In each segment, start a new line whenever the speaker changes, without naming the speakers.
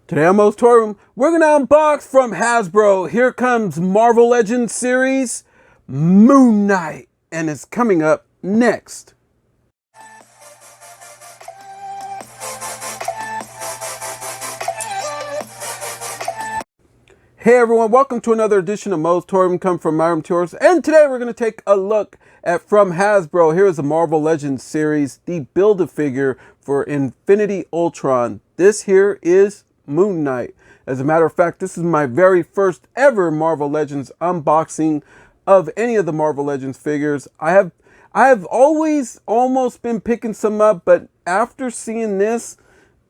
Today on MOE'S Toy Room, we're going to unbox from Hasbro. Here comes Marvel Legends series, Moon Knight, and it's coming up next. Hey everyone, welcome to another edition of MOE'S Toy Room, come from my room to yours. And today we're going to take a look at from Hasbro. Here is the Marvel Legends series, the Build-A-Figure for Infinity Ultron. This here is Moon Knight. As a matter of fact, this is my very first ever Marvel Legends unboxing of any of the Marvel Legends figures. I have always almost been picking some up, but after seeing this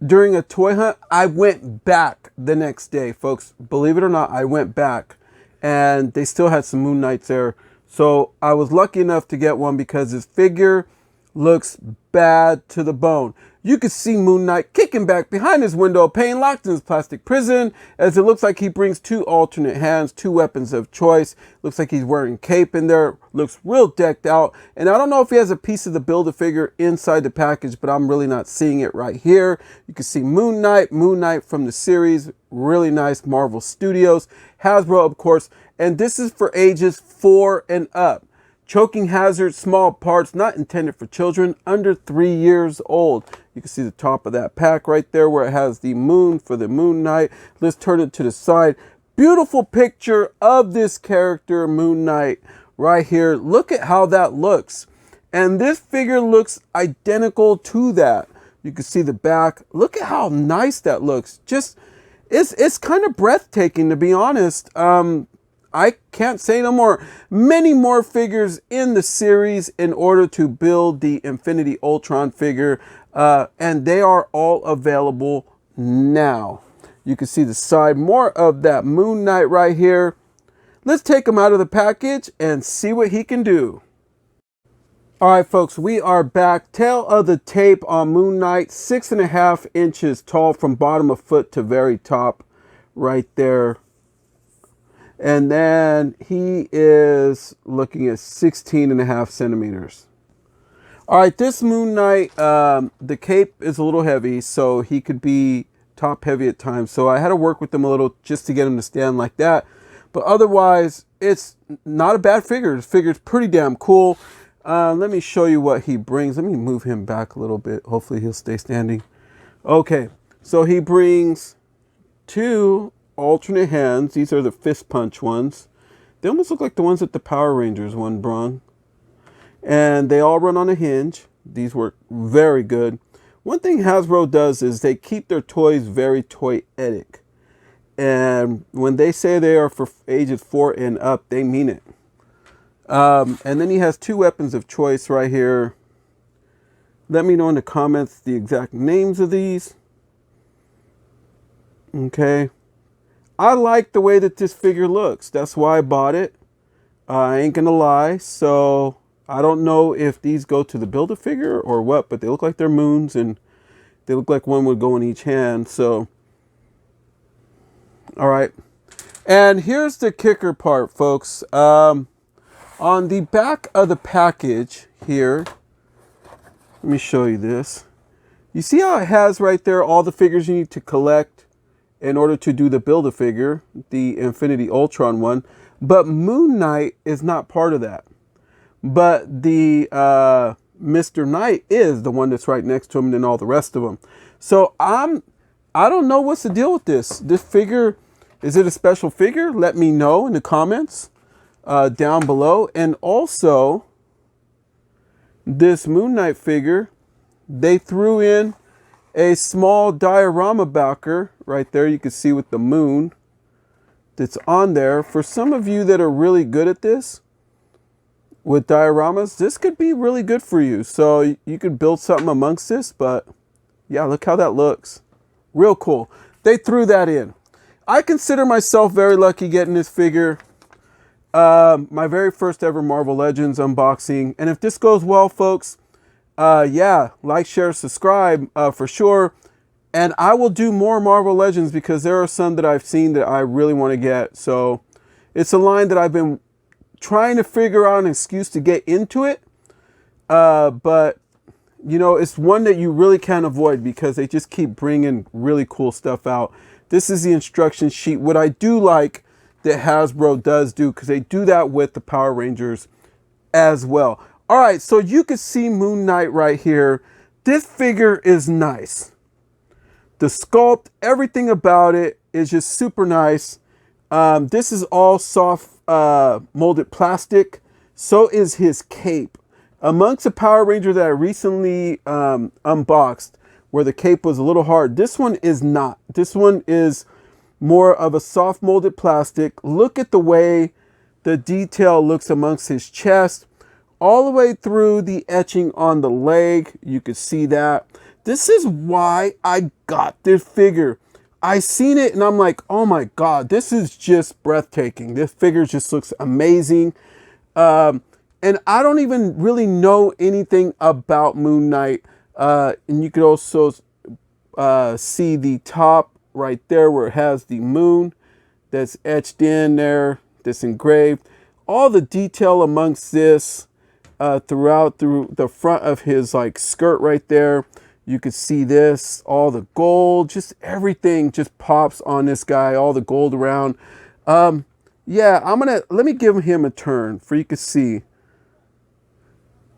during a toy hunt, I went back the next day, folks. Believe it or not, I went back and they still had some Moon Knights there. So I was lucky enough to get one because this figure looks bad to the bone. You can see Moon Knight kicking back behind his window pane, locked in his plastic prison, as it looks like he brings two alternate hands, two weapons of choice. Looks like he's wearing cape in there, looks real decked out. And I don't know if he has a piece of the Build-A-Figure inside the package, but I'm really not seeing it right here. You can see Moon Knight from the series, really nice, Marvel Studios, Hasbro of course, and this is for ages 4 and up. Choking hazard, small parts, not intended for children under 3 years old. You can see the top of that pack right there where it has the moon for the Moon Knight. Let's turn it to the side. Beautiful picture of this character, Moon Knight, right here. Look at how that looks. And this figure looks identical to that. You can see the back. Look at how nice that looks. Just, it's kind of breathtaking, to be honest. I can't say no more. Many more figures in the series in order to build the Infinity Ultron figure. And they are all available now. You can see the side, more of that Moon Knight right here. Let's take him out of the package and see what he can do. All right, folks, we are back. Tail of the tape on Moon Knight, 6.5 inches tall from bottom of foot to very top right there. And then he is looking at 16.5 centimeters. All right, this Moon Knight, the cape is a little heavy, so he could be top heavy at times. So I had to work with him a little just to get him to stand like that. But otherwise, it's not a bad figure. This figure is pretty damn cool. Let me show you what he brings. Let me move him back a little bit. Hopefully he'll stay standing. Okay, so he brings two alternate hands. These are the fist punch ones. They almost look like the ones that the Power Rangers one brung. And they all run on a hinge. These work very good. One thing Hasbro does is they keep their toys very toyetic. And when they say they are for ages 4 and up, they mean it. And then he has two weapons of choice right here. Let me know in the comments the exact names of these. Okay. I like the way that this figure looks. That's why I bought it. I ain't gonna lie. So I don't know if these go to the Build-A-Figure or what, but they look like they're moons and they look like one would go in each hand. So, all right. And here's the kicker part, folks. On the back of the package here, let me show you this. You see how it has right there all the figures you need to collect in order to do the Build-A-Figure, the Infinity Ultron one. But Moon Knight is not part of that. But the Mr. Knight is the one that's right next to him and then all the rest of them. So I don't know what's the deal with this. This figure, is it a special figure? Let me know in the comments down below. And also, this Moon Knight figure, they threw in a small diorama backer right there. You can see with the moon that's on there. For some of you that are really good at this with dioramas, this could be really good for you. So you could build something amongst this, but yeah, look how that looks. Real cool. They threw that in. I consider myself very lucky getting this figure. My very first ever Marvel Legends unboxing. And if this goes well, folks, yeah, like, share, subscribe for sure. And I will do more Marvel Legends because there are some that I've seen that I really want to get. So it's a line that I've been trying to figure out an excuse to get into it. But you know, it's one that you really can't avoid because they just keep bringing really cool stuff out. This is the instruction sheet. What I do like that Hasbro does do, because they do that with the Power Rangers as well. All right, so you can see Moon Knight right here. This figure is nice. The sculpt, everything about it is just super nice. This is all soft molded plastic. So is his cape. Amongst the Power Ranger that I recently unboxed, where the cape was a little hard, this one is not. This one is more of a soft molded plastic. Look at the way the detail looks amongst his chest, all the way through the etching on the leg. You can see that. This is why I got this figure. I seen it and I'm like, oh my God, this is just breathtaking. This figure just looks amazing. And I don't even really know anything about Moon Knight. And you could also see the top right there where it has the moon that's etched in there, that's engraved. All the detail amongst this throughout through the front of his like skirt right there. You could see this, all the gold, just everything just pops on this guy, all the gold around. Yeah, let me give him a turn for you to see.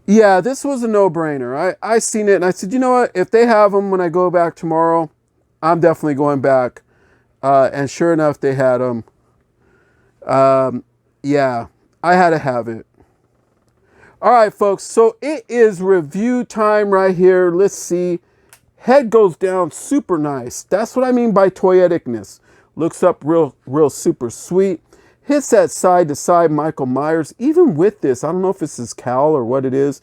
Yeah, this was a no-brainer. I seen it and I said, you know what? If they have them when I go back tomorrow, I'm definitely going back. And sure enough, they had them. Yeah, I had to have it. All right, folks. So it is review time right here. Let's see. Head goes down super nice. That's what I mean by toyeticness. Looks up real super sweet. Hits that side to side Michael Myers. Even with this, I don't know if it's his cowl or what it is,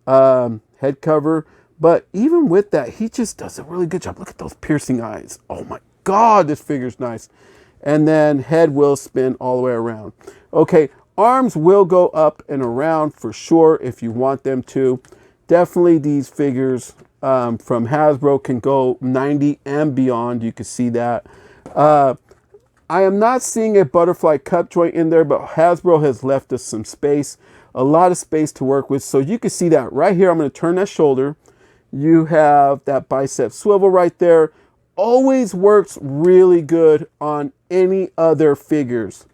head cover. But even with that, he just does a really good job. Look at those piercing eyes. Oh my God, this figure's nice. And then head will spin all the way around. Okay, arms will go up and around for sure if you want them to. Definitely these figures from Hasbro can go 90 and beyond. You can see that. I am not seeing a butterfly cup joint in there, but Hasbro has left us some space, a lot of space to work with. So you can see that right here. I'm going to turn that shoulder. You have that bicep swivel right there. Always works really good on any other figures.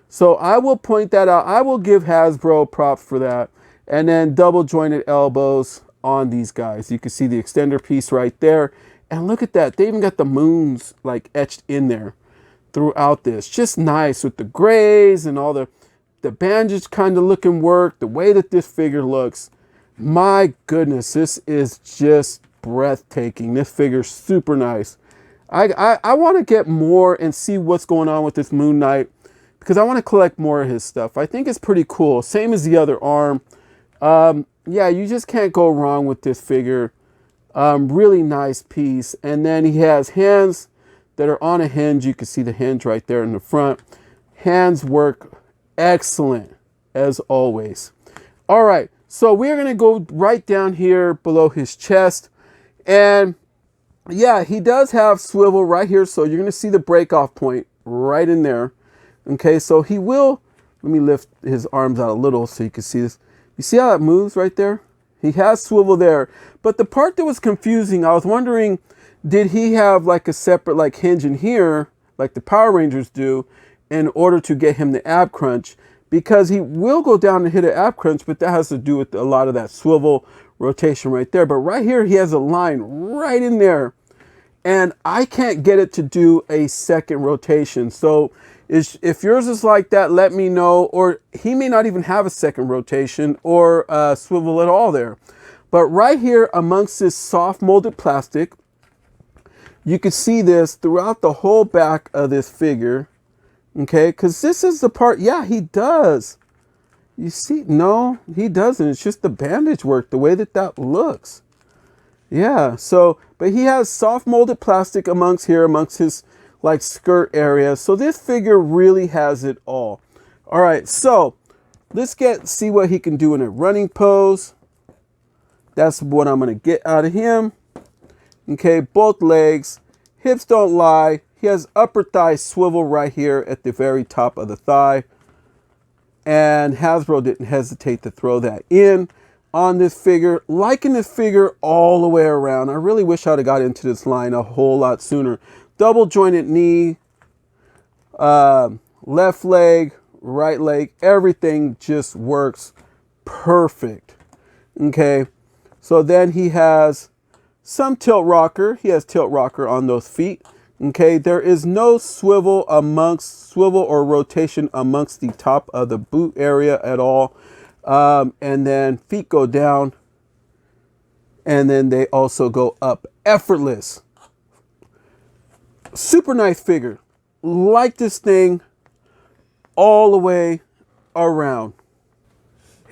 So I will point that out. I will give Hasbro props for that. And then double jointed elbows on these guys. You can see the extender piece right there. And look at that. They even got the moons like etched in there throughout this. Just nice with the grays and all the bandage kind of looking work. The way that this figure looks. My goodness, this is just breathtaking. This figure's super nice. I want to get more and see what's going on with this Moon Knight because I want to collect more of his stuff. I think it's pretty cool. Same as the other arm. Yeah, you just can't go wrong with this figure. Really nice piece. And then he has hands that are on a hinge. You can see the hinge right there in the front. Hands work excellent as always. All right, so we're going to go right down here below his chest. And yeah, he does have swivel right here. So you're going to see the break off point right in there. Okay, so he will, let me lift his arms out a little so you can see this. You see how that moves right there? He has swivel there. But the part that was confusing, I was wondering, did he have like a separate like hinge in here, like the Power Rangers do, in order to get him the ab crunch? Because he will go down and hit an ab crunch, but that has to do with a lot of that swivel rotation right there. But right here, he has a line right in there. And I can't get it to do a second rotation. So if yours is like that, let me know. Or he may not even have a second rotation or swivel at all there. But right here amongst this soft molded plastic, you can see this throughout the whole back of this figure. Okay, because this is the part, yeah, he does. You see, no, he doesn't. It's just the bandage work, the way that that looks. Yeah, so, but he has soft molded plastic amongst his like skirt area. So this figure really has it all. All right, so let's see what he can do in a running pose. That's what I'm going to get out of him. Okay, both legs, hips don't lie. He has upper thigh swivel right here at the very top of the thigh. And Hasbro didn't hesitate to throw that in. on this figure. Liking this figure all the way around. I really wish I'd have got into this line a whole lot sooner. Double jointed knee, left leg, right leg, everything just works perfect. Okay, so then he has some tilt rocker. He has tilt rocker on those feet. Okay, there is no swivel or rotation amongst the top of the boot area at all. And then feet go down, and then they also go up effortless. Super nice figure. Like this thing all the way around.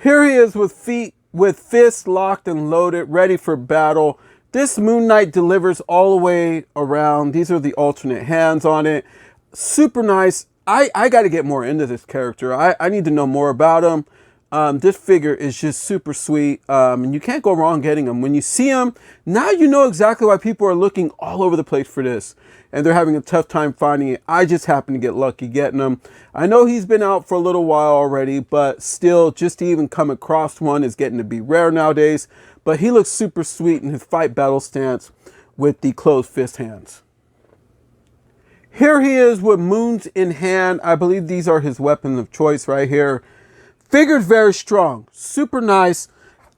Here he is with fists locked and loaded, ready for battle. This Moon Knight delivers all the way around. These are the alternate hands on it. Super nice. I got to get more into this character. I need to know more about him. This figure is just super sweet, and you can't go wrong getting him. When you see him, now you know exactly why people are looking all over the place for this, and they're having a tough time finding it. I just happen to get lucky getting him. I know he's been out for a little while already, but still, just to even come across one is getting to be rare nowadays. But he looks super sweet in his fight battle stance with the closed fist hands. Here he is with moons in hand. I believe these are his weapons of choice right here. Figure's very strong, super nice.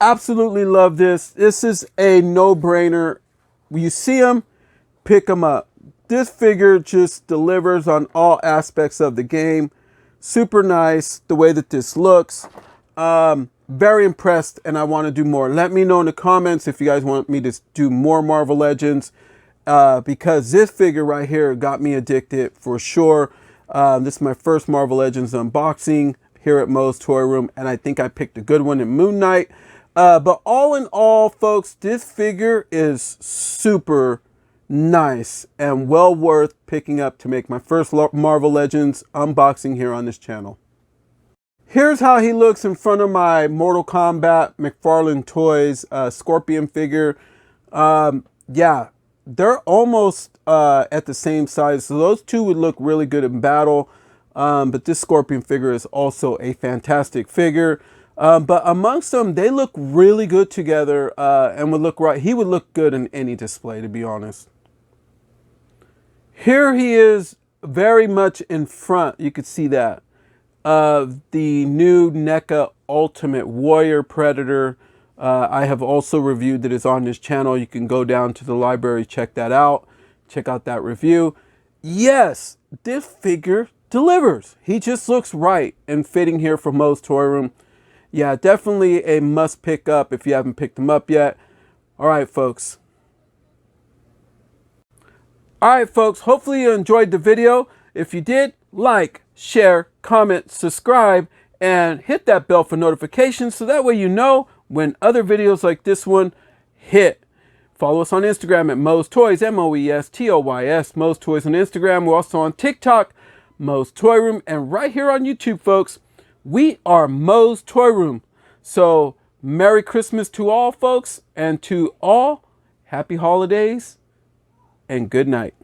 Absolutely love this. This is a no-brainer. When you see him, pick him up. This figure just delivers on all aspects of the game. Super nice the way that this looks. Very impressed, and I want to do more. Let me know in the comments if you guys want me to do more Marvel Legends, because this figure right here got me addicted for sure. This is my first Marvel Legends unboxing here at Moe's Toy Room, and I think I picked a good one in Moon Knight. But all in all, folks, this figure is super nice and well worth picking up to make my first Marvel Legends unboxing here on this channel. Here's how he looks in front of my Mortal Kombat McFarlane Toys Scorpion figure. Yeah, they're almost at the same size, so those two would look really good in battle. But this Scorpion figure is also a fantastic figure. But amongst them, they look really good together, and would look right. He would look good in any display, to be honest. Here he is, very much in front. You could see that of the new NECA Ultimate Warrior Predator. I have also reviewed that is on this channel. You can go down to the library, check that out. Check out that review. Yes, this figure delivers. He just looks right and fitting here for Moe's Toy Room. Yeah, definitely a must pick up if you haven't picked them up yet. All right, folks. Hopefully you enjoyed the video. If you did, like, share, comment, subscribe, and hit that bell for notifications so that way you know when other videos like this one hit. Follow us on Instagram at Moe's Toys, MOE'S, Moe's Toys on Instagram. We're also on TikTok, Moe's Toy Room, and right here on YouTube, folks, we are Moe's Toy Room. So, Merry Christmas to all, folks, and to all, Happy Holidays, and good night.